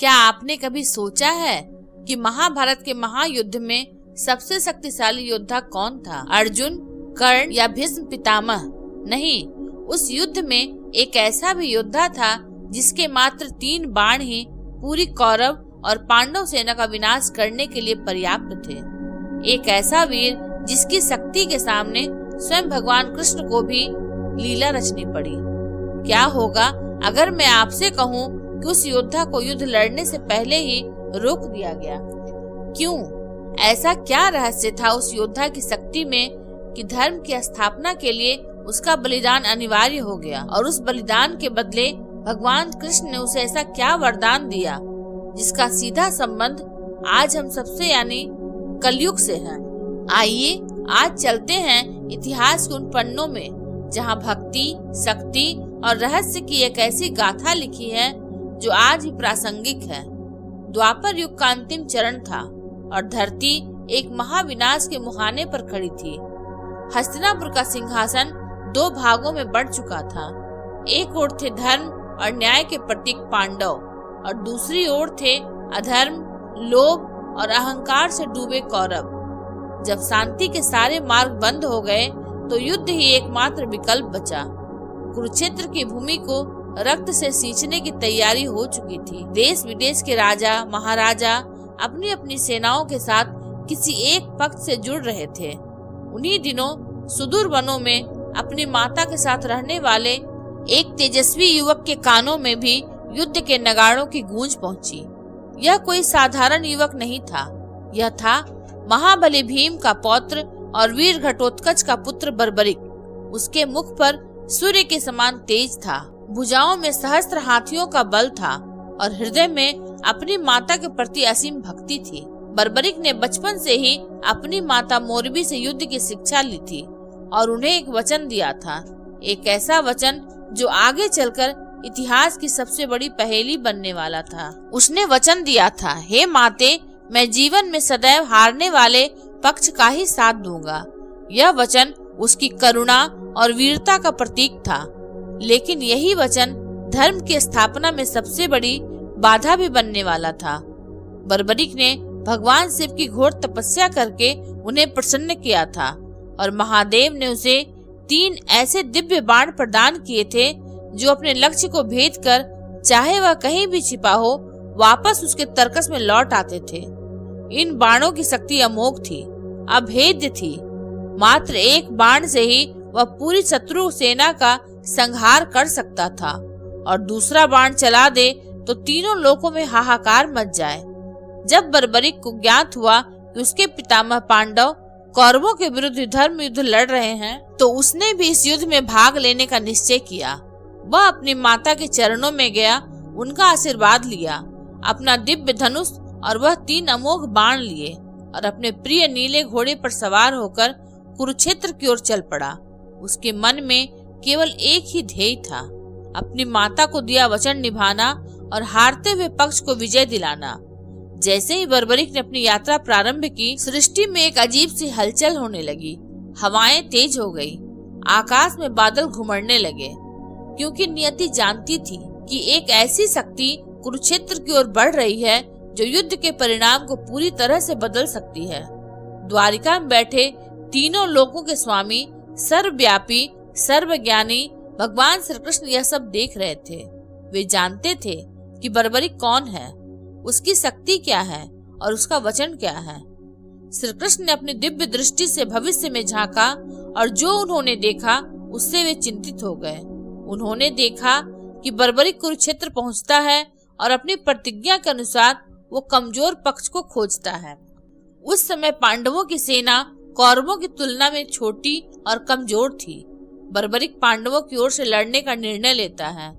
क्या आपने कभी सोचा है कि महाभारत के महायुद्ध में सबसे शक्तिशाली योद्धा कौन था? अर्जुन, कर्ण या भीष्म पितामह? नहीं, उस युद्ध में एक ऐसा भी योद्धा था जिसके मात्र 3 बाण ही पूरी कौरव और पांडव सेना का विनाश करने के लिए पर्याप्त थे। एक ऐसा वीर जिसकी शक्ति के सामने स्वयं भगवान कृष्ण को भी लीला रचनी पड़ी। क्या होगा अगर मैं आपसे कहूँ कि उस योद्धा को युद्ध लड़ने से पहले ही रोक दिया गया? क्यों? ऐसा क्या रहस्य था उस योद्धा की शक्ति में कि धर्म की स्थापना के लिए उसका बलिदान अनिवार्य हो गया, और उस बलिदान के बदले भगवान कृष्ण ने उसे ऐसा क्या वरदान दिया जिसका सीधा संबंध आज हम सबसे यानी कलयुग से है। आइए आज चलते हैं इतिहास के उन पन्नों में जहां भक्ति, शक्ति और रहस्य की एक ऐसी गाथा लिखी है जो आज भी प्रासंगिक है। द्वापर युग का अंतिम चरण था और धरती एक महाविनाश के मुहाने पर खड़ी थी। हस्तिनापुर का सिंहासन 2 भागों में बढ़ चुका था। एक ओर थे धर्म और न्याय के प्रतीक पांडव और दूसरी ओर थे अधर्म, लोभ और अहंकार से डूबे कौरव। जब शांति के सारे मार्ग बंद हो गए तो युद्ध ही एकमात्र विकल्प बचा। कुरुक्षेत्र की भूमि को रक्त से सींचने की तैयारी हो चुकी थी। देश विदेश के राजा महाराजा अपनी अपनी सेनाओं के साथ किसी एक पक्ष से जुड़ रहे थे। उन्हीं दिनों सुदूर वनों में अपनी माता के साथ रहने वाले एक तेजस्वी युवक के कानों में भी युद्ध के नगाड़ों की गूंज पहुंची। यह कोई साधारण युवक नहीं था, यह था महाबली भीम का पौत्र और वीर घटोत्कच का पुत्र बर्बरिक। उसके मुख पर सूर्य के समान तेज था, भुजाओं में सहस्त्र हाथियों का बल था और हृदय में अपनी माता के प्रति असीम भक्ति थी। बर्बरिक ने बचपन से ही अपनी माता मोरबी से युद्ध की शिक्षा ली थी और उन्हें एक वचन दिया था, एक ऐसा वचन जो आगे चलकर इतिहास की सबसे बड़ी पहेली बनने वाला था। उसने वचन दिया था, हे माते, मैं जीवन में सदैव हारने वाले पक्ष का ही साथ दूंगा। यह वचन उसकी करुणा और वीरता का प्रतीक था, लेकिन यही वचन धर्म की स्थापना में सबसे बड़ी बाधा भी बनने वाला था। बर्बरिक ने भगवान शिव की घोर तपस्या करके उन्हें प्रसन्न किया था और महादेव ने उसे 3 ऐसे दिव्य बाण प्रदान किए थे जो अपने लक्ष्य को भेद कर, चाहे वह कहीं भी छिपा हो, वापस उसके तरकस में लौट आते थे। इन बाणों की शक्ति अमोघ थी, अभेद्य थी। मात्र एक बाण से ही वह पूरी शत्रु सेना का संहार कर सकता था और दूसरा बाण चला दे तो तीनों लोकों में हाहाकार मच जाए। जब बर्बरिक को ज्ञात हुआ कि उसके पितामह पांडव कौरवों के विरुद्ध धर्म युद्ध लड़ रहे हैं, तो उसने भी इस युद्ध में भाग लेने का निश्चय किया। वह अपनी माता के चरणों में गया, उनका आशीर्वाद लिया, अपना दिव्य धनुष और वह 3 अमोघ बाण लिए और अपने प्रिय नीले घोड़े पर सवार होकर कुरुक्षेत्र की ओर चल पड़ा। उसके मन में केवल एक ही ध्येय था, अपनी माता को दिया वचन निभाना और हारते हुए पक्ष को विजय दिलाना। जैसे ही बर्बरिक ने अपनी यात्रा प्रारंभ की, सृष्टि में एक अजीब सी हलचल होने लगी। हवाएं तेज हो गई, आकाश में बादल घुमड़ने लगे, क्योंकि नियति जानती थी कि एक ऐसी शक्ति कुरुक्षेत्र की ओर बढ़ रही है जो युद्ध के परिणाम को पूरी तरह से बदल सकती है। द्वारिका में बैठे तीनों लोकों के स्वामी, सर्वव्यापी, सर्वज्ञानी भगवान श्री कृष्ण यह सब देख रहे थे। वे जानते थे कि बर्बरिक कौन है, उसकी शक्ति क्या है और उसका वचन क्या है। श्री कृष्ण ने अपनी दिव्य दृष्टि से भविष्य में झांका और जो उन्होंने देखा उससे वे चिंतित हो गए। उन्होंने देखा कि बर्बरिक कुरुक्षेत्र पहुंचता है और अपनी प्रतिज्ञा के अनुसार वो कमजोर पक्ष को खोजता है। उस समय पांडवों की सेना कौरवों की तुलना में छोटी और कमजोर थी। बर्बरिक पांडवों की ओर से लड़ने का निर्णय लेता है।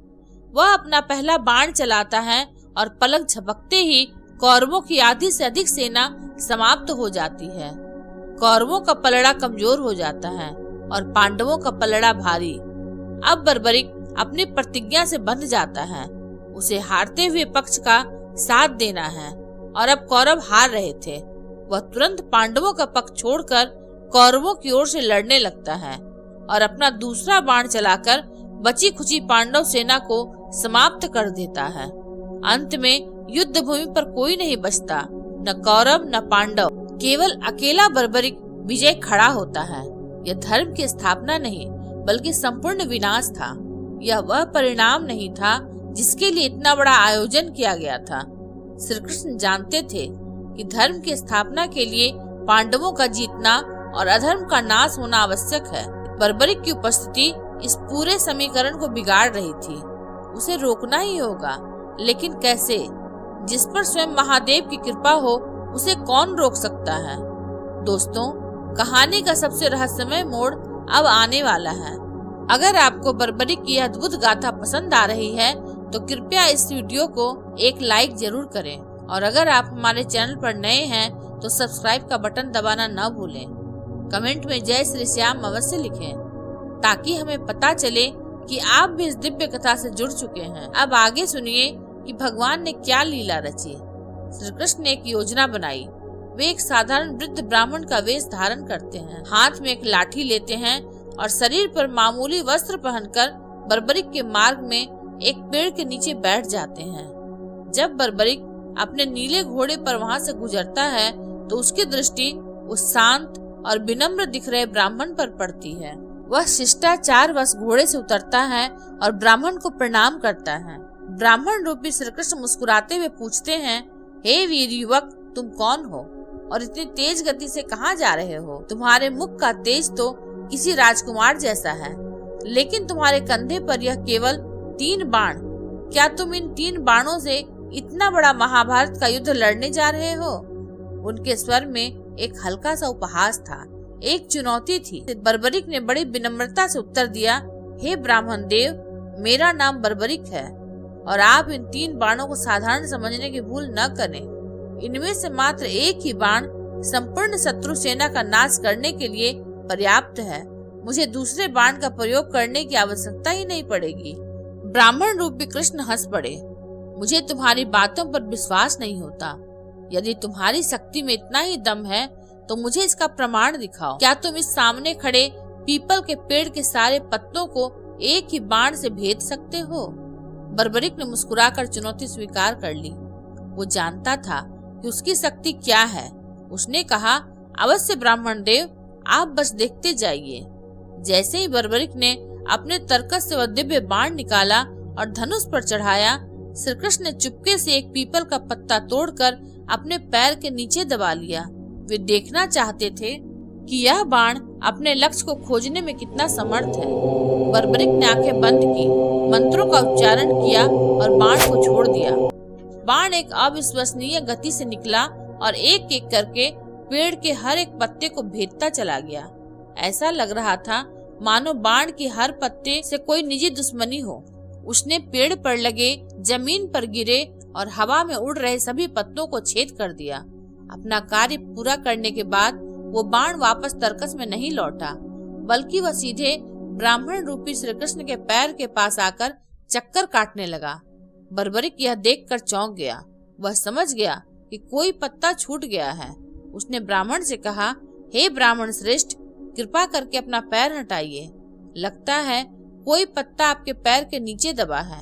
वह अपना पहला बाण चलाता है और पलक झपकते ही कौरवों की आधी से अधिक सेना समाप्त हो जाती है। कौरवों का पलड़ा कमजोर हो जाता है और पांडवों का पलड़ा भारी। अब बर्बरिक अपनी प्रतिज्ञा से बंध जाता है, उसे हारते हुए पक्ष का साथ देना है और अब कौरव हार रहे थे। वह तुरंत पांडवों का पक्ष छोड़कर कौरवों की ओर से लड़ने लगता है और अपना दूसरा बाण चलाकर बची खुची पांडव सेना को समाप्त कर देता है। अंत में युद्ध भूमि पर कोई नहीं बचता, न कौरव न पांडव, केवल अकेला बर्बरिक विजय खड़ा होता है। यह धर्म की स्थापना नहीं बल्कि संपूर्ण विनाश था। यह वह परिणाम नहीं था जिसके लिए इतना बड़ा आयोजन किया गया था। श्री कृष्ण जानते थे कि धर्म की स्थापना के लिए पांडवों का जीतना और अधर्म का नाश होना आवश्यक है। बर्बरिक की उपस्थिति इस पूरे समीकरण को बिगाड़ रही थी। उसे रोकना ही होगा, लेकिन कैसे? जिस पर स्वयं महादेव की कृपा हो उसे कौन रोक सकता है? दोस्तों, कहानी का सबसे रहस्यमय मोड़ अब आने वाला है। अगर आपको बर्बरिक की अद्भुत गाथा पसंद आ रही है तो कृपया इस वीडियो को एक लाइक जरूर करें, और अगर आप हमारे चैनल पर नए हैं तो सब्सक्राइब का बटन दबाना न भूलें। कमेंट में जय श्री श्याम अवश्य लिखें, ताकि हमें पता चले कि आप भी इस दिव्य कथा से जुड़ चुके हैं। अब आगे सुनिए कि भगवान ने क्या लीला रची। श्री कृष्ण ने एक योजना बनाई। वे एक साधारण वृद्ध ब्राह्मण का वेश धारण करते हैं, हाथ में एक लाठी लेते हैं और शरीर पर मामूली वस्त्र पहनकर बर्बरिक के मार्ग में एक पेड़ के नीचे बैठ जाते हैं। जब बर्बरिक अपने नीले घोड़े पर वहां से गुजरता है तो उसकी दृष्टि उस शांत और विनम्र दिख रहे ब्राह्मण पर पड़ती है। वह शिष्टाचारवश घोड़े से उतरता है और ब्राह्मण को प्रणाम करता है। ब्राह्मण रूपी श्री कृष्ण मुस्कुराते हुए पूछते हैं, हे वीर युवक, तुम कौन हो और इतनी तेज गति से कहाँ जा रहे हो? तुम्हारे मुख का तेज तो किसी राजकुमार जैसा है, लेकिन तुम्हारे कंधे पर यह केवल 3 बाण। क्या तुम इन 3 बाणों से इतना बड़ा महाभारत का युद्ध लड़ने जा रहे हो? उनके स्वर में एक हल्का सा उपहास था, एक चुनौती थी। बर्बरिक ने बड़ी विनम्रता से उत्तर दिया, हे ब्राह्मण देव, मेरा नाम बर्बरिक है और आप इन 3 बाणों को साधारण समझने की भूल न करें। इनमें से मात्र एक ही बाण संपूर्ण शत्रु सेना का नाश करने के लिए पर्याप्त है। मुझे दूसरे बाण का प्रयोग करने की आवश्यकता ही नहीं पड़ेगी। ब्राह्मण रूपी कृष्ण हंस पड़े, मुझे तुम्हारी बातों पर विश्वास नहीं होता। यदि तुम्हारी शक्ति में इतना ही दम है तो मुझे इसका प्रमाण दिखाओ। क्या तुम इस सामने खड़े पीपल के पेड़ के सारे पत्तों को एक ही बाण से भेद सकते हो? बर्बरिक ने मुस्कुराकर चुनौती स्वीकार कर ली। वो जानता था कि उसकी शक्ति क्या है। उसने कहा, अवश्य ब्राह्मण देव, आप बस देखते जाइए। जैसे ही बर्बरिक ने अपने तरकस से वह दिव्य बाण निकाला और धनुष पर चढ़ाया, श्री कृष्ण ने चुपके से एक पीपल का पत्ता तोड़कर अपने पैर के नीचे दबा लिया। वे देखना चाहते थे कि यह बाण अपने लक्ष्य को खोजने में कितना समर्थ है। बर्बरिक ने आंखें बंद की, मंत्रों का उच्चारण किया और बाण को छोड़ दिया। बाण एक अविश्वसनीय गति से निकला और एक एक करके पेड़ के हर एक पत्ते को भेदता चला गया। ऐसा लग रहा था मानो बाण की हर पत्ते से कोई निजी दुश्मनी हो। उसने पेड़ पर लगे, जमीन पर गिरे और हवा में उड़ रहे सभी पत्तों को छेद कर दिया। अपना कार्य पूरा करने के बाद वो बाण वापस तरकस में नहीं लौटा, बल्कि वह सीधे ब्राह्मण रूपी श्री कृष्ण के पैर के पास आकर चक्कर काटने लगा। बर्बरिक यह देखकर चौंक गया। वह समझ गया कि कोई पत्ता छूट गया है। उसने ब्राह्मण से कहा, हे ब्राह्मण श्रेष्ठ, कृपा करके अपना पैर हटाइए। लगता है कोई पत्ता आपके पैर के नीचे दबा है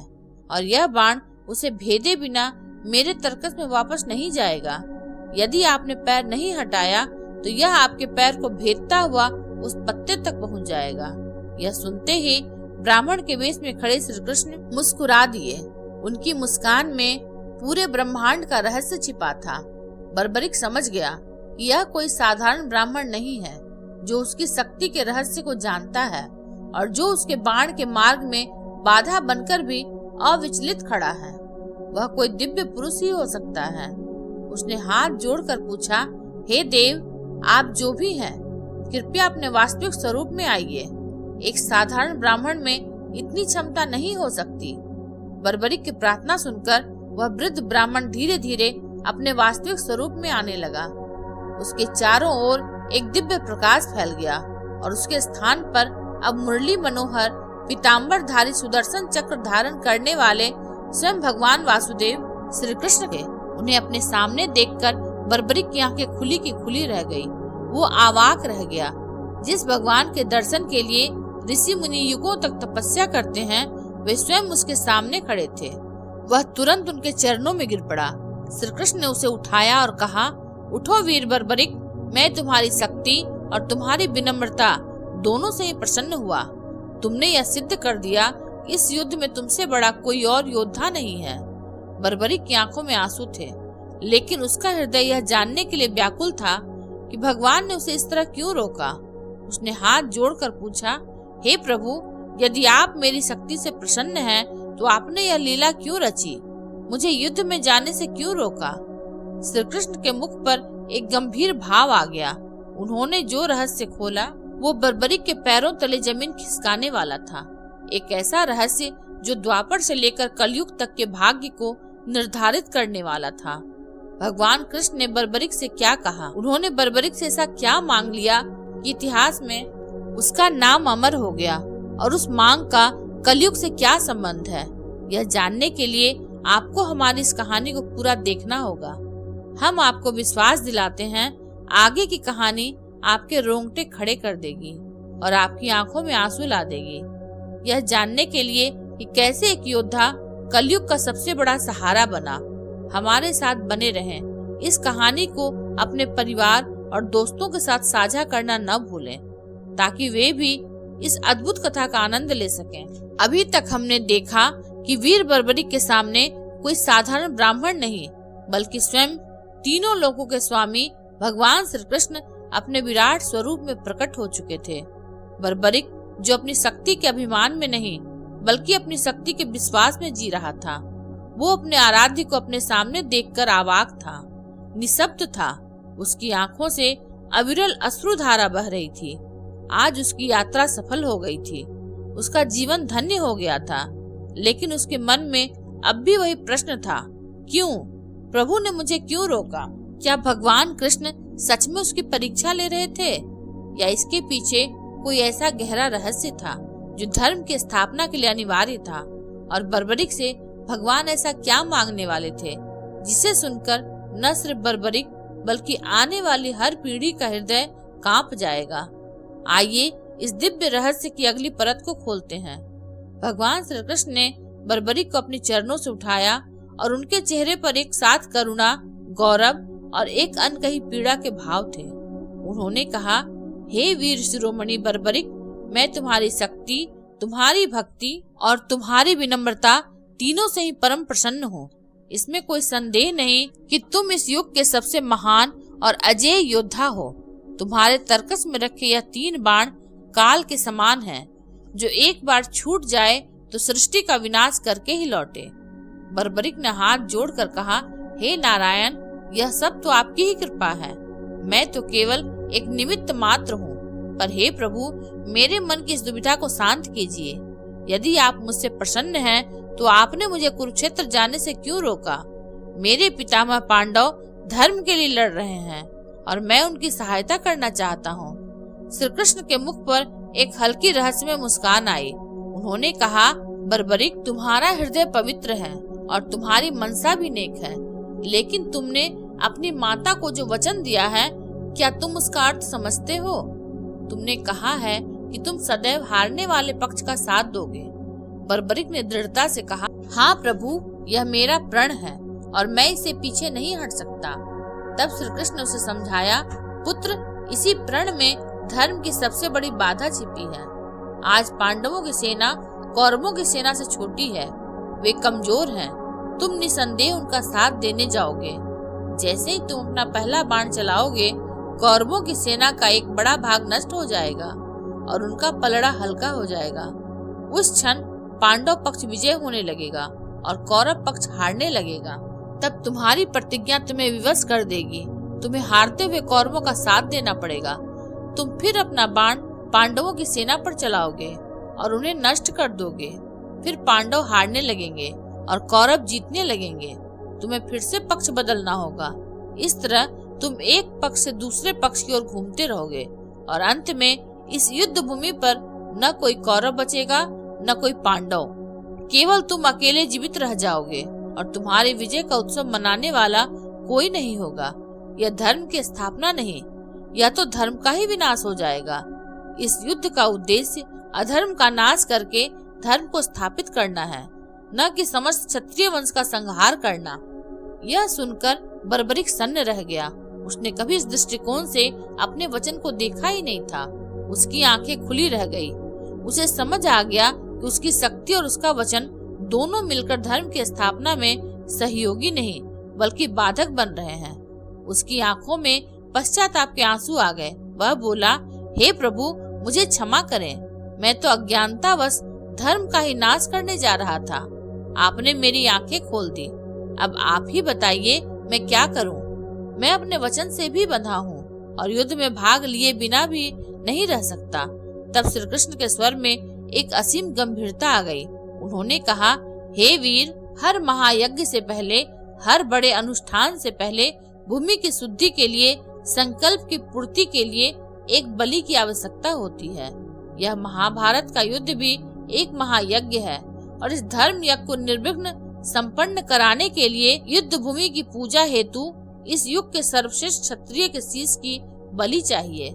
और यह बाण उसे भेदे बिना मेरे तरकस में वापस नहीं जाएगा। यदि आपने पैर नहीं हटाया तो यह आपके पैर को भेदता हुआ उस पत्ते तक पहुंच जाएगा। यह सुनते ही ब्राह्मण के वेश में खड़े श्री कृष्ण मुस्कुरा दिए। उनकी मुस्कान में पूरे ब्रह्मांड का रहस्य छिपा था। बर्बरिक समझ गया कि यह कोई साधारण ब्राह्मण नहीं है, जो उसकी शक्ति के रहस्य को जानता है और जो उसके बाण के मार्ग में बाधा बनकर भी अविचलित खड़ा है। वह कोई दिव्य पुरुष ही हो सकता है। उसने हाथ जोड़कर पूछा, हे देव, आप जो भी हैं, कृपया अपने वास्तविक स्वरूप में आइए। एक साधारण ब्राह्मण में इतनी क्षमता नहीं हो सकती। बर्बरिक की प्रार्थना सुनकर वह वृद्ध ब्राह्मण धीरे धीरे अपने वास्तविक स्वरूप में आने लगा। उसके चारों ओर एक दिव्य प्रकाश फैल गया और उसके स्थान पर अब मुरली मनोहर पीताम्बरधारी सुदर्शन चक्र धारण करने वाले स्वयं भगवान वासुदेव श्री कृष्ण थे। उन्हें अपने सामने देखकर बर्बरिक की आंखें खुली की खुली रह गई। वो अवाक रह गया। जिस भगवान के दर्शन के लिए ऋषि मुनि युगों तक तपस्या करते हैं, वे स्वयं उसके सामने खड़े थे। वह तुरंत उनके चरणों में गिर पड़ा। श्री कृष्ण ने उसे उठाया और कहा, उठो वीर बर्बरिक, मैं तुम्हारी शक्ति और तुम्हारी विनम्रता दोनों से ही प्रसन्न हुआ। तुमने यह सिद्ध कर दिया, इस युद्ध में तुमसे बड़ा कोई और योद्धा नहीं है। बर्बरिक की आंखों में आंसू थे, लेकिन उसका हृदय यह जानने के लिए व्याकुल था कि भगवान ने उसे इस तरह क्यों रोका। उसने हाथ जोड़कर पूछा, हे प्रभु, यदि आप मेरी शक्ति से प्रसन्न हैं, तो आपने यह लीला क्यों रची? मुझे युद्ध में जाने से क्यों रोका? श्री कृष्ण के मुख पर एक गंभीर भाव आ गया। उन्होंने जो रहस्य खोला वो बर्बरिक के पैरों तले जमीन खिसकाने वाला था। एक ऐसा रहस्य जो द्वापर से लेकर कलयुग तक के भाग्य को निर्धारित करने वाला था। भगवान कृष्ण ने बर्बरिक से क्या कहा? उन्होंने बर्बरिक से ऐसा क्या मांग लिया कि इतिहास में उसका नाम अमर हो गया? और उस मांग का कलयुग से क्या संबंध है? यह जानने के लिए आपको हमारी इस कहानी को पूरा देखना होगा। हम आपको विश्वास दिलाते हैं, आगे की कहानी आपके रोंगटे खड़े कर देगी और आपकी आंखों में आंसू ला देगी। यह जानने के लिए कि कैसे एक योद्धा कलयुग का सबसे बड़ा सहारा बना। हमारे साथ बने रहें। इस कहानी को अपने परिवार और दोस्तों के साथ साझा करना न भूलें, ताकि वे भी इस अद्भुत कथा का आनंद ले सकें। अभी तक हमने देखा कि वीर बर्बरिक के सामने कोई साधारण ब्राह्मण नहीं, बल्कि स्वयं तीनों लोकों के स्वामी भगवान श्री कृष्ण अपने विराट स्वरूप में प्रकट हो चुके थे। बर्बरिक, जो अपनी शक्ति के अभिमान में नहीं बल्कि अपनी शक्ति के विश्वास में जी रहा था, वो अपने आराध्य को अपने सामने देखकर अवाक था, निशब्द था। उसकी आंखों से अविरल अश्रुधारा बह रही थी। आज उसकी यात्रा सफल हो गई थी, उसका जीवन धन्य हो गया था। लेकिन उसके मन में अब भी वही प्रश्न था, क्यों? प्रभु ने मुझे क्यों रोका? क्या भगवान कृष्ण सच में उसकी परीक्षा ले रहे थे, या इसके पीछे कोई ऐसा गहरा रहस्य था जो धर्म की स्थापना के लिए अनिवार्य था? और बर्बरिक से भगवान ऐसा क्या मांगने वाले थे जिसे सुनकर न सिर्फ बर्बरिक बल्कि आने वाली हर पीढ़ी का हृदय कांप जाएगा? आइए इस दिव्य रहस्य की अगली परत को खोलते हैं। भगवान श्री कृष्ण ने बर्बरिक को अपने चरणों से उठाया और उनके चेहरे पर एक साथ करुणा, गौरव और एक अनकही पीड़ा के भाव थे। उन्होंने कहा, हे वीर शिरोमणि बर्बरिक, मैं तुम्हारी शक्ति, तुम्हारी भक्ति और तुम्हारी विनम्रता तीनों से ही परम प्रसन्न हूँ। इसमें कोई संदेह नहीं कि तुम इस युग के सबसे महान और अजेय योद्धा हो। तुम्हारे तरकस में रखे यह 3 बाण काल के समान हैं, जो एक बार छूट जाए तो सृष्टि का विनाश करके ही लौटे। बर्बरिक ने हाथ जोड़कर कहा, हे नारायण, यह सब तो आपकी ही कृपा है। मैं तो केवल एक निमित्त मात्र हूँ। पर हे प्रभु, मेरे मन की इस दुविधा को शांत कीजिए। यदि आप मुझसे प्रसन्न हैं, तो आपने मुझे कुरुक्षेत्र जाने से क्यों रोका? मेरे पितामह पांडव धर्म के लिए लड़ रहे हैं और मैं उनकी सहायता करना चाहता हूँ। श्री कृष्ण के मुख पर एक हल्की रहस्यमय मुस्कान आई। उन्होंने कहा, बर्बरिक, तुम्हारा हृदय पवित्र है और तुम्हारी मनसा भी नेक है, लेकिन तुमने अपनी माता को जो वचन दिया है, क्या तुम उसका अर्थ समझते हो? तुमने कहा है कि तुम सदैव हारने वाले पक्ष का साथ दोगे। बर्बरिक ने दृढ़ता से कहा, हाँ प्रभु, यह मेरा प्रण है और मैं इसे पीछे नहीं हट सकता। तब श्री कृष्ण ने उसे समझाया, पुत्र, इसी प्रण में धर्म की सबसे बड़ी बाधा छिपी है। आज पांडवों की सेना कौरवों की सेना से छोटी है, वे कमजोर हैं। तुम निसंदेह उनका साथ देने जाओगे। जैसे ही तुम अपना पहला बाण चलाओगे, कौरवों की सेना का एक बड़ा भाग नष्ट हो जाएगा और उनका पलड़ा हल्का हो जाएगा। उस क्षण पांडव पक्ष विजय होने लगेगा और कौरव पक्ष हारने लगेगा। तब तुम्हारी प्रतिज्ञा तुम्हें विवश कर देगी। तुम्हें हारते हुए कौरवों का साथ देना पड़ेगा। तुम फिर अपना बाण पांडवों की सेना पर चलाओगे और उन्हें नष्ट कर दोगे। फिर पांडव हारने लगेंगे और कौरव जीतने लगेंगे। तुम्हें फिर से पक्ष बदलना होगा। इस तरह तुम एक पक्ष से दूसरे पक्ष की ओर घूमते रहोगे और अंत में इस युद्ध भूमि पर न कोई कौरव बचेगा न कोई पांडव। केवल तुम अकेले जीवित रह जाओगे और तुम्हारी विजय का उत्सव मनाने वाला कोई नहीं होगा। यह धर्म की स्थापना नहीं, यह तो धर्म का ही विनाश हो जाएगा। इस युद्ध का उद्देश्य अधर्म का नाश करके धर्म को स्थापित करना है। न कि समस्त क्षत्रिय वंश का संहार करना। यह सुनकर बर्बरिक सन्न रह गया। उसने कभी इस दृष्टिकोण से अपने वचन को देखा ही नहीं था। उसकी आंखें खुली रह गई। उसे समझ आ गया कि उसकी शक्ति और उसका वचन दोनों मिलकर धर्म की स्थापना में सहयोगी नहीं बल्कि बाधक बन रहे हैं। उसकी आंखों में पश्चाताप के आंसू आ गए। वह बोला, हे प्रभु, मुझे क्षमा करें, मैं तो अज्ञानतावश धर्म का ही नाश करने जा रहा था। आपने मेरी आंखें खोल दी। अब आप ही बताइए मैं क्या करूं? मैं अपने वचन से भी बंधा हूं और युद्ध में भाग लिए बिना भी नहीं रह सकता। तब श्री कृष्ण के स्वर में एक असीम गंभीरता आ गई। उन्होंने कहा, हे वीर, हर महायज्ञ से पहले, हर बड़े अनुष्ठान से पहले भूमि की शुद्धि के लिए, संकल्प की पूर्ति के लिए एक बलि की आवश्यकता होती है। यह महाभारत का युद्ध भी एक महायज्ञ है और इस धर्म यज्ञ को निर्विघ्न संपन्न कराने के लिए युद्ध भूमि की पूजा हेतु इस युग के सर्वश्रेष्ठ क्षत्रिय के शीश की बलि चाहिए।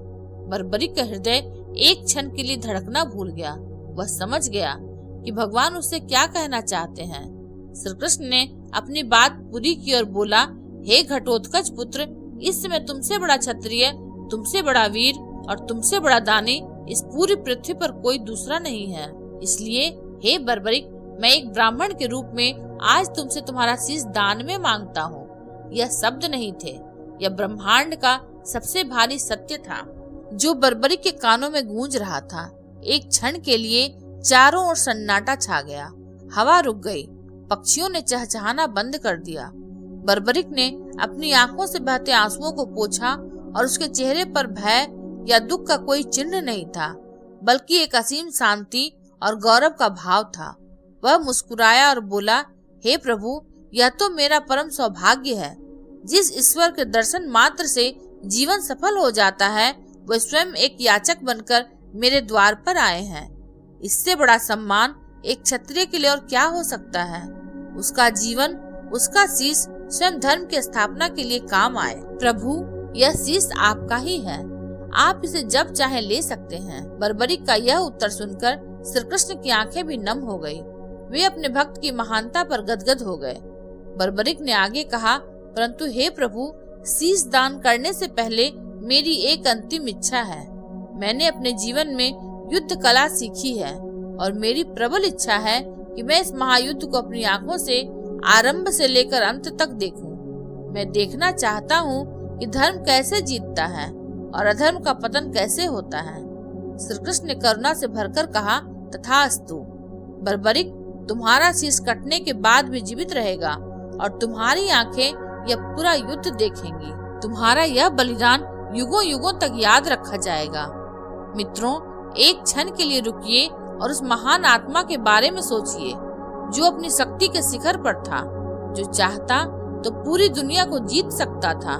बर्बरिक का हृदय एक क्षण के लिए धड़कना भूल गया। वह समझ गया कि भगवान उससे क्या कहना चाहते हैं। श्री कृष्ण ने अपनी बात पूरी की और बोला, हे घटोत्कच पुत्र, इस समय तुमसे बड़ा क्षत्रिय, तुमसे बड़ा वीर और तुमसे बड़ा दानी इस पूरी पृथ्वी पर कोई दूसरा नहीं है। इसलिए हे बर्बरिक, मैं एक ब्राह्मण के रूप में आज तुमसे तुम्हारा शीश दान में मांगता हूँ। यह शब्द नहीं थे, यह ब्रह्मांड का सबसे भारी सत्य था जो बर्बरिक के कानों में गूंज रहा था। एक क्षण के लिए चारों ओर सन्नाटा छा गया। हवा रुक गई। पक्षियों ने चहचहाना बंद कर दिया। बर्बरिक ने अपनी आंखों से बहते आंसुओं को पोंछा और उसके चेहरे पर भय या दुख का कोई चिन्ह नहीं था, बल्कि एक असीम शांति और गौरव का भाव था। वह मुस्कुराया और बोला, हे प्रभु, यह तो मेरा परम सौभाग्य है। जिस ईश्वर के दर्शन मात्र से जीवन सफल हो जाता है, वह स्वयं एक याचक बनकर मेरे द्वार पर आए हैं। इससे बड़ा सम्मान एक क्षत्रिय के लिए और क्या हो सकता है? उसका जीवन, उसका शीश स्वयं धर्म की स्थापना के लिए काम आए। प्रभु, यह शीश आपका ही है, आप इसे जब चाहे ले सकते हैं। बर्बरिक का यह उत्तर सुनकर श्री कृष्ण की आंखें भी नम हो गई। वे अपने भक्त की महानता पर गदगद हो गए। बर्बरिक ने आगे कहा, परंतु हे प्रभु, शीश दान करने से पहले मेरी एक अंतिम इच्छा है। मैंने अपने जीवन में युद्ध कला सीखी है और मेरी प्रबल इच्छा है कि मैं इस महायुद्ध को अपनी आंखों से आरंभ से लेकर अंत तक देखूं। मैं देखना चाहता हूं कि धर्म कैसे जीतता है और अधर्म का पतन कैसे होता है। श्री कृष्ण ने करुणा से भरकर कहा, तथास्तु। बर्बरिक, तुम्हारा शीश कटने के बाद भी जीवित रहेगा और तुम्हारी आंखें यह पूरा युद्ध देखेंगी। तुम्हारा यह बलिदान युगों युगों तक याद रखा जाएगा। मित्रों, एक क्षण के लिए रुकिए और उस महान आत्मा के बारे में सोचिए जो अपनी शक्ति के शिखर पर था, जो चाहता तो पूरी दुनिया को जीत सकता था,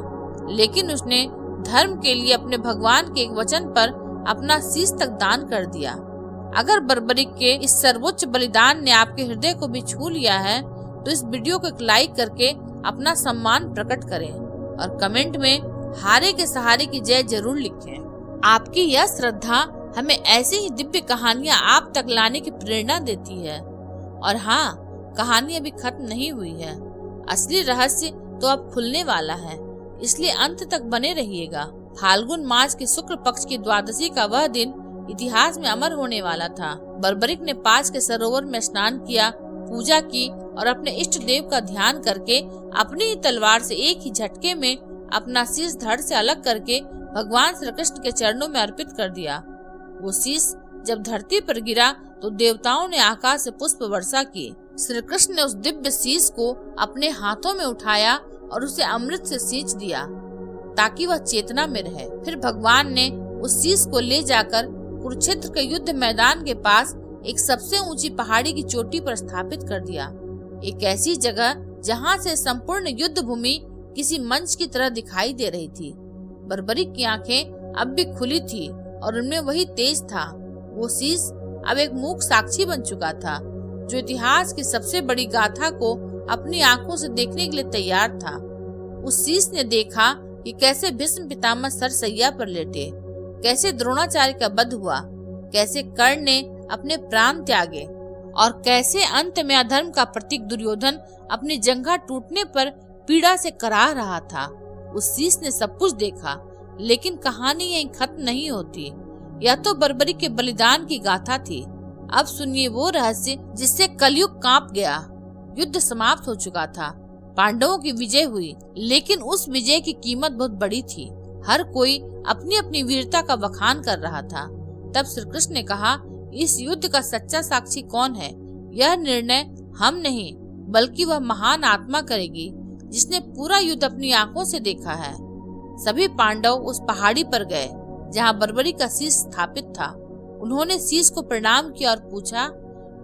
लेकिन उसने धर्म के लिए अपने भगवान के एक वचन पर अपना शीश तक दान कर दिया। अगर बर्बरिक के इस सर्वोच्च बलिदान ने आपके हृदय को भी छू लिया है तो इस वीडियो को एक लाइक करके अपना सम्मान प्रकट करें और कमेंट में हारे के सहारे की जय जरूर लिखें। आपकी यह श्रद्धा हमें ऐसी ही दिव्य कहानियां आप तक लाने की प्रेरणा देती है। और हाँ, कहानी अभी खत्म नहीं हुई है। असली रहस्य तो अब खुलने वाला है, इसलिए अंत तक बने रहिएगा। फाल्गुन मास के शुक्ल पक्ष की द्वादशी का वह दिन इतिहास में अमर होने वाला था। बर्बरिक ने पास के सरोवर में स्नान किया, पूजा की और अपने इष्ट देव का ध्यान करके अपनी ही तलवार से एक ही झटके में अपना शीश धड़ से अलग करके भगवान श्री कृष्ण के चरणों में अर्पित कर दिया। वो शीश जब धरती पर गिरा तो देवताओं ने आकाश से पुष्प वर्षा की। श्री कृष्ण ने उस दिव्य शीश को अपने हाथों में उठाया और उसे अमृत से सींच दिया ताकि वह चेतना में रहे। फिर भगवान ने उस शीश को ले जाकर कुरुक्षेत्र के युद्ध मैदान के पास एक सबसे ऊंची पहाड़ी की चोटी पर स्थापित कर दिया। एक ऐसी जगह जहां से संपूर्ण युद्ध भूमि किसी मंच की तरह दिखाई दे रही थी। बर्बरिक की आंखें अब भी खुली थी और उनमें वही तेज था। वो शीश अब एक मूक साक्षी बन चुका था जो इतिहास की सबसे बड़ी गाथा को अपनी आंखों से देखने के लिए तैयार था। उस शीश ने देखा कि कैसे भीष्म पितामह सरसैया पर लेटे, कैसे द्रोणाचार्य का वध हुआ, कैसे कर्ण ने अपने प्राण त्यागे और कैसे अंत में अधर्म का प्रतीक दुर्योधन अपनी जंघा टूटने पर पीड़ा से कराह रहा था। उस शीश ने सब कुछ देखा, लेकिन कहानी यहीं खत्म नहीं होती। यह तो बर्बरी के बलिदान की गाथा थी। अब सुनिए वो रहस्य जिससे कलयुग कांप गया। युद्ध समाप्त हो चुका था, पांडवों की विजय हुई, लेकिन उस विजय की कीमत बहुत बड़ी थी। हर कोई अपनी अपनी वीरता का बखान कर रहा था। तब श्री कृष्ण ने कहा, इस युद्ध का सच्चा साक्षी कौन है? यह निर्णय हम नहीं, बल्कि वह महान आत्मा करेगी जिसने पूरा युद्ध अपनी आंखों से देखा है। सभी पांडव उस पहाड़ी पर गए जहाँ बर्बरी का शीश स्थापित था। उन्होंने शीश को प्रणाम किया और पूछा,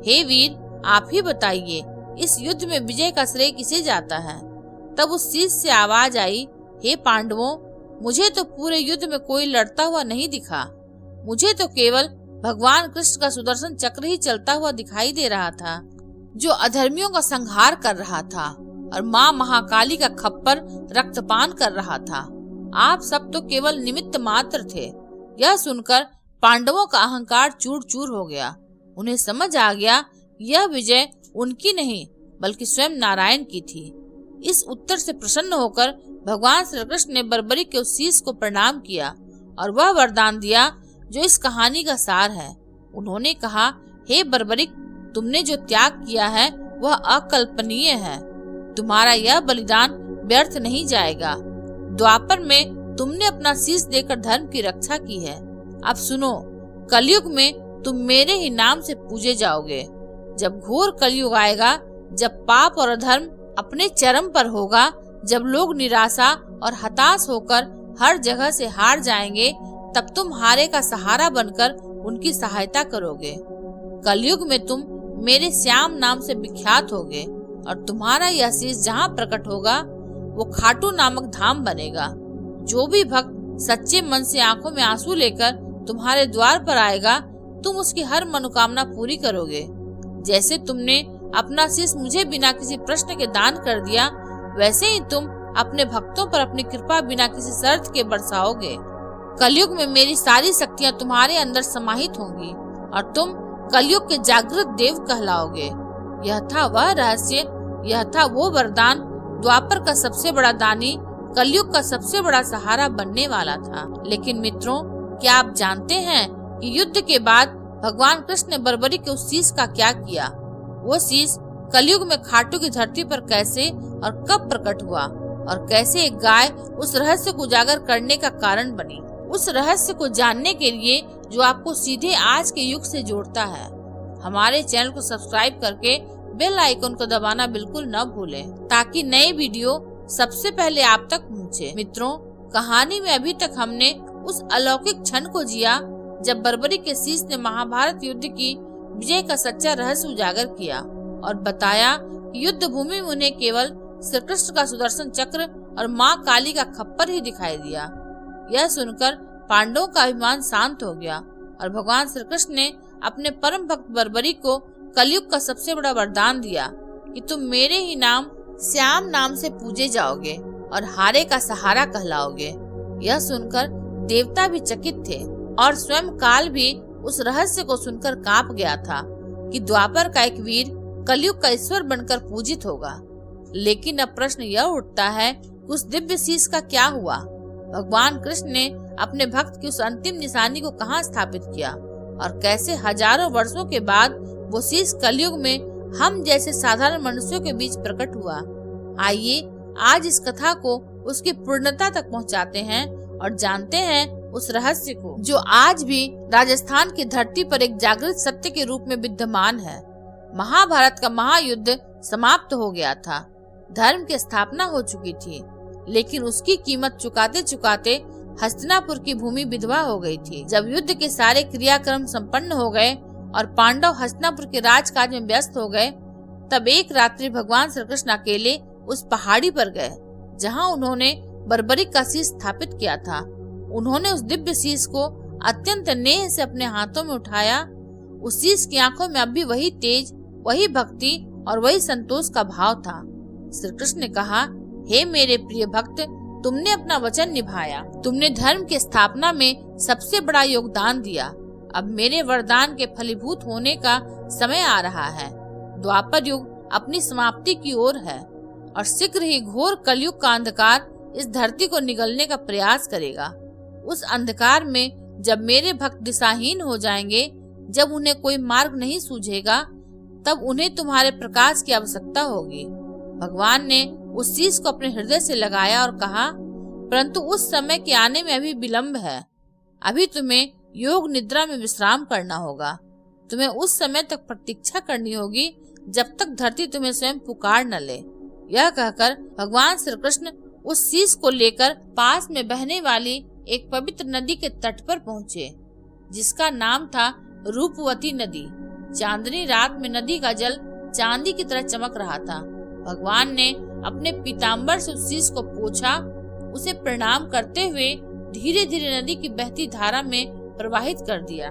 हे वीर, आप ही बताइए, इस युद्ध में विजय का श्रेय किसे जाता है? तब उस शीश से आवाज आई, हे पांडवों, मुझे तो पूरे युद्ध में कोई लड़ता हुआ नहीं दिखा। मुझे तो केवल भगवान कृष्ण का सुदर्शन चक्र ही चलता हुआ दिखाई दे रहा था, जो अधर्मियों का संहार कर रहा था, और माँ महाकाली का खप्पर रक्तपान कर रहा था। आप सब तो केवल निमित्त मात्र थे। यह सुनकर पांडवों का अहंकार चूर चूर हो गया। उन्हें समझ आ गया यह विजय उनकी नहीं, बल्कि स्वयं नारायण की थी। इस उत्तर से प्रसन्न होकर भगवान श्री कृष्ण ने बर्बरी के उस शीश को प्रणाम किया और वह वरदान दिया जो इस कहानी का सार है। उन्होंने कहा, हे बर्बरिक, तुमने जो त्याग किया है वह अकल्पनीय है। तुम्हारा यह बलिदान व्यर्थ नहीं जाएगा। द्वापर में तुमने अपना शीश देकर धर्म की रक्षा की है। अब सुनो, कलयुग में तुम मेरे ही नाम से पूजे जाओगे। जब घोर कलयुग आएगा, जब पाप और अधर्म अपने चरम पर होगा, जब लोग निराशा और हताश होकर हर जगह से हार जाएंगे, तब तुम हारे का सहारा बनकर उनकी सहायता करोगे। कलयुग में तुम मेरे श्याम नाम से विख्यात होगे और तुम्हारा यह शीश जहाँ प्रकट होगा वो खाटू नामक धाम बनेगा। जो भी भक्त सच्चे मन से आंखों में आंसू लेकर तुम्हारे द्वार पर आएगा, तुम उसकी हर मनोकामना पूरी करोगे। जैसे तुमने अपना शीश मुझे बिना किसी प्रश्न के दान कर दिया, वैसे ही तुम अपने भक्तों पर अपनी कृपा बिना किसी शर्त के बरसाओगे। कलयुग में मेरी सारी शक्तियाँ तुम्हारे अंदर समाहित होंगी और तुम कलयुग के जागृत देव कहलाओगे। यह था वह रहस्य, यह था वो वरदान। द्वापर का सबसे बड़ा दानी कलयुग का सबसे बड़ा सहारा बनने वाला था। लेकिन मित्रों, क्या आप जानते हैं कि युद्ध के बाद भगवान कृष्ण ने बर्बरी के उस शीश का क्या किया? वो शीश कलयुग में खाटू की धरती पर कैसे और कब प्रकट हुआ और कैसे एक गाय उस रहस्य को उजागर करने का कारण बनी? उस रहस्य को जानने के लिए जो आपको सीधे आज के युग से जोड़ता है, हमारे चैनल को सब्सक्राइब करके बेल आइकन को दबाना बिल्कुल न भूलें, ताकि नए वीडियो सबसे पहले आप तक पहुँचे। मित्रों, कहानी में अभी तक हमने उस अलौकिक क्षण को जिया जब बर्बरी के शीश ने महाभारत युद्ध की विजय का सच्चा रहस्य उजागर किया और बताया कि युद्ध भूमि में उन्हें केवल श्री कृष्ण का सुदर्शन चक्र और माँ काली का खप्पर ही दिखाई दिया। यह सुनकर पांडवों का अभिमान शांत हो गया और भगवान श्री कृष्ण ने अपने परम भक्त बर्बरी को कलयुग का सबसे बड़ा वरदान दिया कि तुम मेरे ही नाम श्याम नाम से पूजे जाओगे और हारे का सहारा कहलाओगे। यह सुनकर देवता भी चकित थे और स्वयं काल भी उस रहस्य को सुनकर कांप गया था कि द्वापर का एक वीर कलयुग का ईश्वर बनकर पूजित होगा। लेकिन अब प्रश्न यह उठता है कि उस दिव्य शीश का क्या हुआ? भगवान कृष्ण ने अपने भक्त की उस अंतिम निशानी को कहाँ स्थापित किया और कैसे हजारों वर्षों के बाद वो शीश कलयुग में हम जैसे साधारण मनुष्यों के बीच प्रकट हुआ? आइए आज इस कथा को उसकी पूर्णता तक पहुंचाते हैं और जानते हैं उस रहस्य को जो आज भी राजस्थान की धरती पर एक जागृत सत्य के रूप में विद्यमान है। महाभारत का महायुद्ध समाप्त हो गया था, धर्म की स्थापना हो चुकी थी, लेकिन उसकी कीमत चुकाते चुकाते हस्तिनापुर की भूमि विधवा हो गई थी। जब युद्ध के सारे क्रियाक्रम संपन्न हो गए और पांडव हस्तिनापुर के राजकाज में व्यस्त हो गए, तब एक रात्रि भगवान श्री कृष्ण अकेले उस पहाड़ी पर गए जहां उन्होंने बर्बरी का शीश स्थापित किया था। उन्होंने उस दिव्य शीश को अत्यंत नेह से अपने हाथों में उठाया। उस शीश की आंखों में अब भी वही तेज, वही भक्ति और वही संतोष का भाव था। श्री कृष्ण ने कहा, हे मेरे प्रिय भक्त, तुमने अपना वचन निभाया। तुमने धर्म की स्थापना में सबसे बड़ा योगदान दिया। अब मेरे वरदान के फलीभूत होने का समय आ रहा है। द्वापर युग अपनी समाप्ति की ओर है और शीघ्र ही घोर कलयुग का अंधकार इस धरती को निगलने का प्रयास करेगा। उस अंधकार में जब मेरे भक्त दिशाहीन हो जाएंगे, जब उन्हें कोई मार्ग नहीं सूझेगा, तब उन्हें तुम्हारे प्रकाश की आवश्यकता होगी। भगवान ने उस शीश को अपने हृदय से लगाया और कहा, परंतु उस समय के आने में अभी विलंब है। अभी तुम्हें योग निद्रा में विश्राम करना होगा। तुम्हें उस समय तक प्रतीक्षा करनी होगी जब तक धरती तुम्हें स्वयं पुकार न ले। यह कहकर भगवान श्री कृष्ण उस शीश को लेकर पास में बहने वाली एक पवित्र नदी के तट पर पहुँचे, जिसका नाम था रूपवती नदी। चांदनी रात में नदी का जल चांदी की तरह चमक रहा था। भगवान ने अपने पीताम्बर से उस शीश को पोंछा, उसे प्रणाम करते हुए धीरे धीरे नदी की बहती धारा में प्रवाहित कर दिया।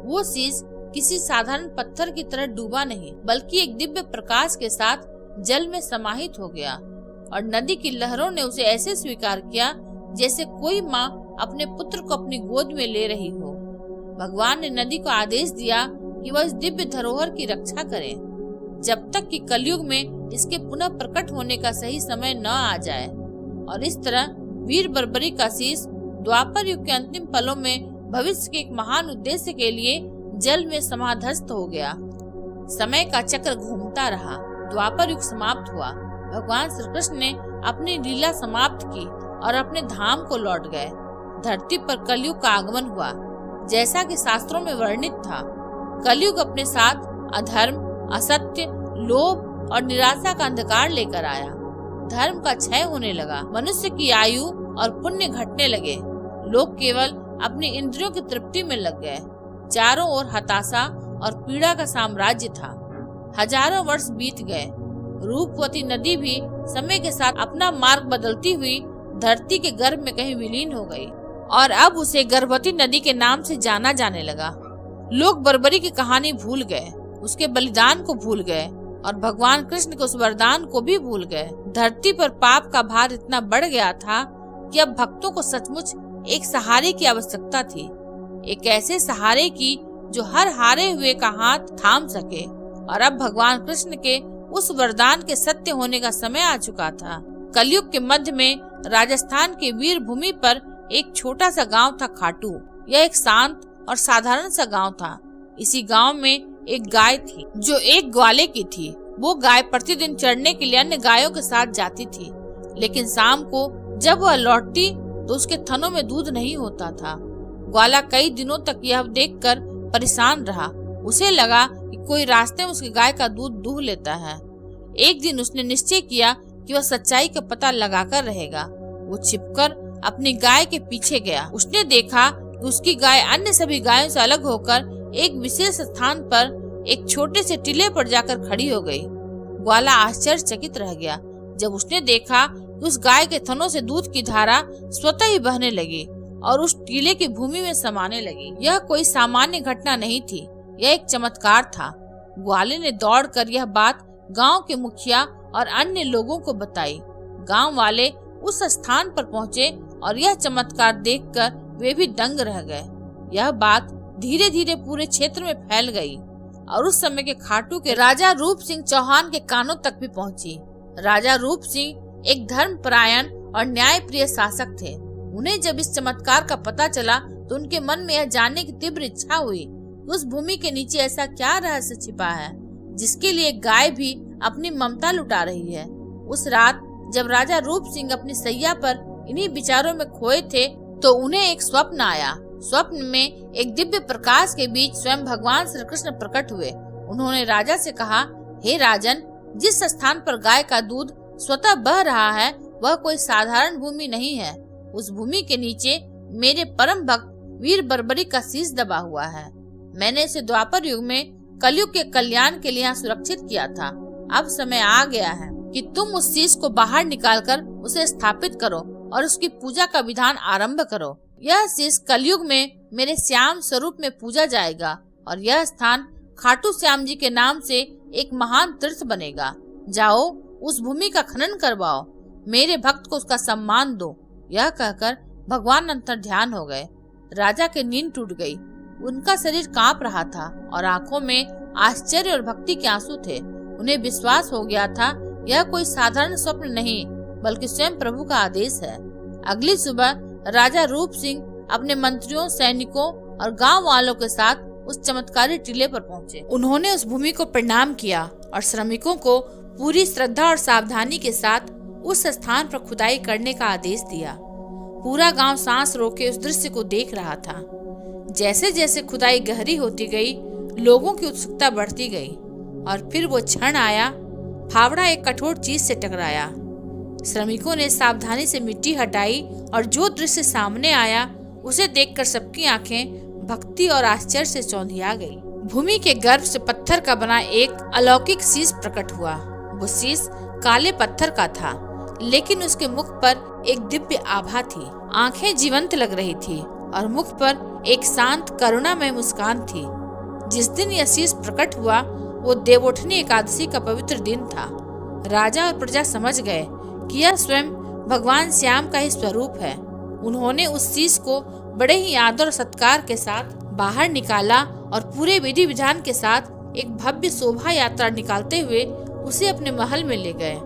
वो शीश किसी साधारण पत्थर की तरह डूबा नहीं, बल्कि एक दिव्य प्रकाश के साथ जल में समाहित हो गया और नदी की लहरों ने उसे ऐसे स्वीकार किया जैसे कोई माँ अपने पुत्र को अपनी गोद में ले रही हो। भगवान ने नदी को आदेश दिया कि वह इस दिव्य धरोहर की रक्षा करे, जब तक कि कलयुग में इसके पुनः प्रकट होने का सही समय न आ जाए। और इस तरह वीर बर्बरी का शीश द्वापर युग के अंतिम पलों में भविष्य के एक महान उद्देश्य के लिए जल में समाधस्त हो गया। समय का चक्र घूमता रहा। द्वापर युग समाप्त हुआ। भगवान श्री कृष्ण ने अपनी लीला समाप्त की और अपने धाम को लौट गए। धरती पर कलयुग का आगमन हुआ, जैसा कि शास्त्रों में वर्णित था। कलयुग अपने साथ अधर्म, असत्य, लोभ और निराशा का अंधकार लेकर आया। धर्म का क्षय होने लगा, मनुष्य की आयु और पुण्य घटने लगे। लोग केवल अपनी इंद्रियों की तृप्ति में लग गए। चारों ओर हताशा और पीड़ा का साम्राज्य था। हजारों वर्ष बीत गए। रूपवती नदी भी समय के साथ अपना मार्ग बदलती हुई धरती के गर्भ में कहीं विलीन हो गई और अब उसे गर्भवती नदी के नाम से जाना जाने लगा। लोग बर्बरी की कहानी भूल गए, उसके बलिदान को भूल गए और भगवान कृष्ण के उस वरदान को भी भूल गए। धरती पर पाप का भार इतना बढ़ गया था कि अब भक्तों को सचमुच एक सहारे की आवश्यकता थी, एक ऐसे सहारे की जो हर हारे हुए का हाथ थाम सके। और अब भगवान कृष्ण के उस वरदान के सत्य होने का समय आ चुका था। कलयुग के मध्य में राजस्थान के वीर भूमि पर एक छोटा सा गांव था खाटू। यह एक शांत और साधारण सा गांव था। इसी गांव में एक गाय थी जो एक ग्वाले की थी। वो गाय प्रतिदिन चरने के लिए अन्य गायों के साथ जाती थी, लेकिन शाम को जब वह लौटती तो उसके थनों में दूध नहीं होता था। ग्वाला कई दिनों तक यह देखकर परेशान रहा। उसे लगा कि कोई रास्ते में उसकी गाय का दूध दूह लेता है। एक दिन उसने निश्चय किया कि वह सच्चाई का पता लगाकर रहेगा। वो छिपकर अपनी गाय के पीछे गया। उसने देखा कि उसकी गाय अन्य सभी गायों से अलग होकर एक विशेष स्थान पर एक छोटे से टीले पर जाकर खड़ी हो गई। ग्वाला आश्चर्यचकित रह गया जब उसने देखा कि उस गाय के थनों से दूध की धारा स्वतः ही बहने लगी और उस टीले की भूमि में समाने लगी। यह कोई सामान्य घटना नहीं थी, यह एक चमत्कार था। ग्वाले ने दौड़कर यह बात गांव के मुखिया और अन्य लोगों को बताई। गांव वाले उस स्थान पर पहुंचे और यह चमत्कार देखकर वे भी दंग रह गए। यह बात धीरे धीरे पूरे क्षेत्र में फैल गई और उस समय के खाटू के राजा रूप सिंह चौहान के कानों तक भी पहुंची। राजा रूप सिंह एक धर्मपरायण और न्यायप्रिय शासक थे। उन्हें जब इस चमत्कार का पता चला तो उनके मन में यह जानने की तीव्र इच्छा हुई कि उस भूमि के नीचे ऐसा क्या रहस्य छिपा है जिसके लिए गाय भी अपनी ममता लुटा रही है। उस रात जब राजा रूप सिंह अपनी सैया पर इन्हीं विचारों में खोए थे तो उन्हें एक स्वप्न आया। स्वप्न में एक दिव्य प्रकाश के बीच स्वयं भगवान श्री कृष्ण प्रकट हुए। उन्होंने राजा से कहा, हे राजन, जिस स्थान पर गाय का दूध स्वतः बह रहा है वह कोई साधारण भूमि नहीं है। उस भूमि के नीचे मेरे परम भक्त वीर बर्बरी का शीश दबा हुआ है। मैंने इसे द्वापर युग में कलयुग के कल्याण के लिए सुरक्षित किया था। अब समय आ गया है कि तुम उस शीश को बाहर निकालकर उसे स्थापित करो और उसकी पूजा का विधान आरंभ करो। यह शीश कलयुग में मेरे श्याम स्वरूप में पूजा जाएगा और यह स्थान खाटू श्याम जी के नाम से एक महान तीर्थ बनेगा। जाओ, उस भूमि का खनन करवाओ, मेरे भक्त को उसका सम्मान दो। यह कहकर भगवान अंतर ध्यान हो गए। राजा की नींद टूट गई। उनका शरीर कांप रहा था और आंखों में आश्चर्य और भक्ति के आंसू थे। उन्हें विश्वास हो गया था यह कोई साधारण स्वप्न नहीं बल्कि स्वयं प्रभु का आदेश है। अगली सुबह राजा रूप सिंह अपने मंत्रियों, सैनिकों और गांव वालों के साथ उस चमत्कारी टीले पर पहुंचे। उन्होंने उस भूमि को प्रणाम किया और श्रमिकों को पूरी श्रद्धा और सावधानी के साथ उस स्थान पर खुदाई करने का आदेश दिया। पूरा गांव सांस रोके उस दृश्य को देख रहा था। जैसे जैसे खुदाई गहरी होती गई, लोगों की उत्सुकता बढ़ती गई और फिर वो क्षण आया, फावड़ा एक कठोर चीज से टकराया। श्रमिकों ने सावधानी से मिट्टी हटाई और जो दृश्य सामने आया उसे देखकर सबकी आंखें भक्ति और आश्चर्य से चौंधिया गई। भूमि के गर्भ से पत्थर का बना एक अलौकिक शीश प्रकट हुआ। वो शीश काले पत्थर का था, लेकिन उसके मुख पर एक दिव्य आभा थी। आंखें जीवंत लग रही थी और मुख पर एक शांत करुणामय मुस्कान थी। जिस दिन यह शीश प्रकट हुआ वो देवोठनी एकादशी का पवित्र दिन था। राजा और प्रजा समझ गए कि यह स्वयं भगवान श्याम का ही स्वरूप है। उन्होंने उस शीश को बड़े ही आदर और सत्कार के साथ बाहर निकाला और पूरे विधि विधान के साथ एक भव्य शोभा यात्रा निकालते हुए उसे अपने महल में ले गए।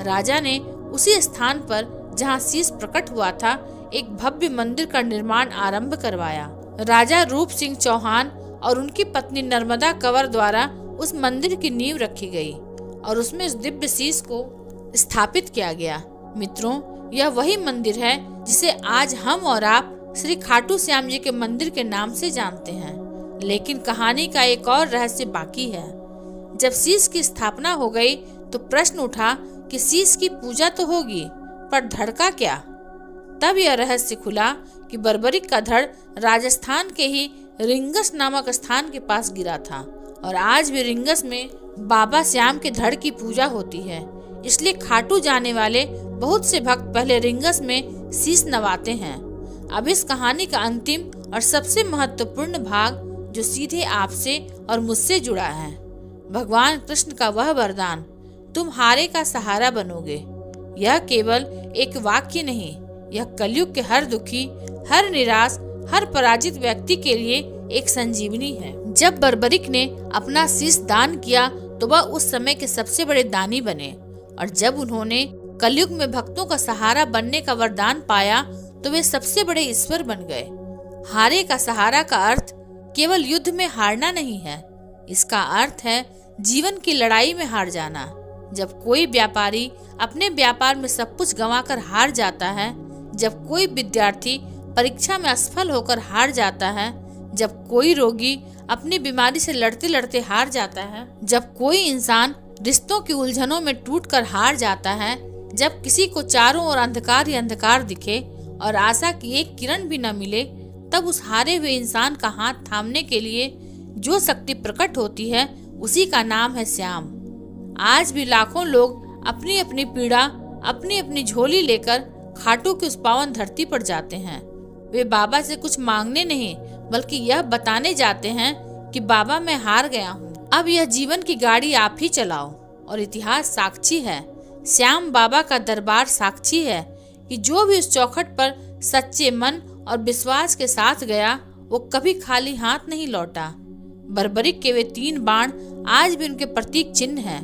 राजा ने उसी स्थान पर जहां शीश प्रकट हुआ था एक भव्य मंदिर का निर्माण आरंभ करवाया। राजा रूप सिंह चौहान और उनकी पत्नी नर्मदा कंवर द्वारा उस मंदिर की नींव रखी गई और उसमें उस दिव्य शीश को स्थापित किया गया। मित्रों, यह वही मंदिर है जिसे आज हम और आप श्री खाटू श्याम जी के मंदिर के नाम से जानते हैं। लेकिन कहानी का एक और रहस्य बाकी है। जब शीश की स्थापना हो गई तो प्रश्न उठा कि शीश की पूजा तो होगी, पर धड़ का क्या? तब यह रहस्य खुला कि बर्बरिक का धड़ राजस्थान के ही रिंगस नामक स्थान के पास गिरा था और आज भी रिंगस में बाबा श्याम के धड़ की पूजा होती है। इसलिए खाटू जाने वाले बहुत से भक्त पहले रिंगस में शीश नवाते हैं। अब इस कहानी का अंतिम और सबसे महत्वपूर्ण भाग जो सीधे आपसे और मुझसे जुड़ा है। भगवान कृष्ण का वह वरदान, तुम हारे का सहारा बनोगे, यह केवल एक वाक्य नहीं, यह कलयुग के हर दुखी, हर निराश, हर पराजित व्यक्ति के लिए एक संजीवनी है। जब बर्बरिक ने अपना शीश दान किया तो वह उस समय के सबसे बड़े दानी बने और जब उन्होंने कलयुग में भक्तों का सहारा बनने का वरदान पाया तो वे सबसे बड़े ईश्वर बन गए। हारे का सहारा का अर्थ केवल युद्ध में हारना नहीं है, इसका अर्थ है जीवन की लड़ाई में हार जाना। जब कोई व्यापारी अपने व्यापार में सब कुछ गंवाकर हार जाता है, जब कोई विद्यार्थी परीक्षा में असफल होकर हार जाता है, जब कोई रोगी अपनी बीमारी से लड़ते लड़ते हार जाता है, जब कोई इंसान रिश्तों की उलझनों में टूटकर हार जाता है, जब किसी को चारों ओर अंधकार ही अंधकार दिखे और आशा की एक किरण भी न मिले, तब उस हारे हुए इंसान का हाथ थामने के लिए जो शक्ति प्रकट होती है उसी का नाम है श्याम। आज भी लाखों लोग अपनी अपनी पीड़ा, अपनी अपनी झोली लेकर खाटू की उस पावन धरती पर जाते हैं। वे बाबा से कुछ मांगने नहीं बल्कि यह बताने जाते हैं कि बाबा मैं हार गया हूँ, अब यह जीवन की गाड़ी आप ही चलाओ। और इतिहास साक्षी है, श्याम बाबा का दरबार साक्षी है कि जो भी उस चौखट पर सच्चे मन और विश्वास के साथ गया वो कभी खाली हाथ नहीं लौटा। बर्बरिक के वे 3 बाण आज भी उनके प्रतीक चिन्ह हैं।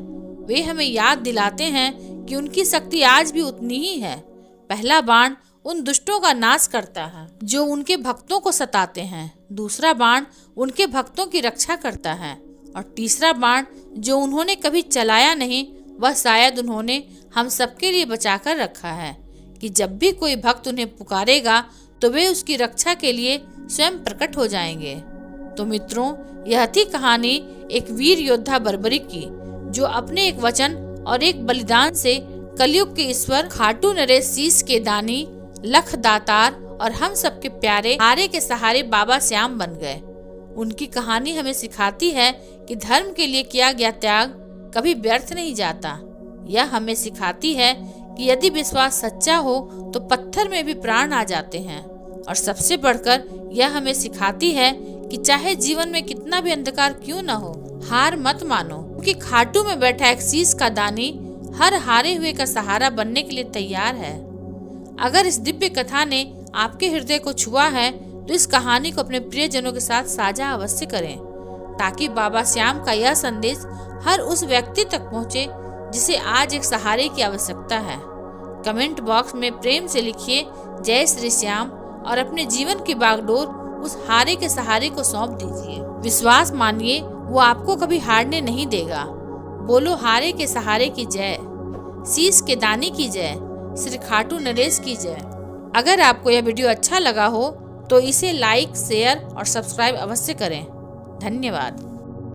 वे हमें याद दिलाते हैं कि उनकी शक्ति आज भी उतनी ही है। पहला बाण उन दुष्टों का नाश करता है जो उनके भक्तों को सताते हैं, दूसरा बाण उनके भक्तों की रक्षा करता है और तीसरा बाण जो उन्होंने कभी चलाया नहीं वह शायद उन्होंने हम सबके लिए बचाकर रखा है कि जब भी कोई भक्त उन्हें पुकारेगा तो वे उसकी रक्षा के लिए स्वयं प्रकट हो जाएंगे। तो मित्रों, यह थी कहानी एक वीर योद्धा बर्बरिक की जो अपने एक वचन और एक बलिदान से कलयुग के ईश्वर खाटू नरेश शीश के दानी, लख दातार और हम सबके प्यारे हारे के सहारे बाबा श्याम बन गए। उनकी कहानी हमें सिखाती है कि धर्म के लिए किया गया त्याग कभी व्यर्थ नहीं जाता। यह हमें सिखाती है कि यदि विश्वास सच्चा हो तो पत्थर में भी प्राण आ जाते हैं। और सबसे बढ़कर यह हमें सिखाती है कि चाहे जीवन में कितना भी अंधकार क्यों न हो, हार मत मानो, क्योंकि खाटू में बैठा एक शीश का दानी हर हारे हुए का सहारा बनने के लिए तैयार है। अगर इस दिव्य कथा ने आपके हृदय को छुआ है तो इस कहानी को अपने प्रियजनों के साथ साझा अवश्य करें, ताकि बाबा श्याम का यह संदेश हर उस व्यक्ति तक पहुंचे जिसे आज एक सहारे की आवश्यकता है। कमेंट बॉक्स में प्रेम से लिखिए जय श्री श्याम और अपने जीवन की बागडोर उस हारे के सहारे को सौंप दीजिए। विश्वास मानिए, वो आपको कभी हारने नहीं देगा। बोलो हारे के सहारे की जय, शीश के दानी की जय, श्री खाटू नरेश की जय। अगर आपको यह वीडियो अच्छा लगा हो तो इसे लाइक, शेयर और सब्सक्राइब अवश्य करें। धन्यवाद।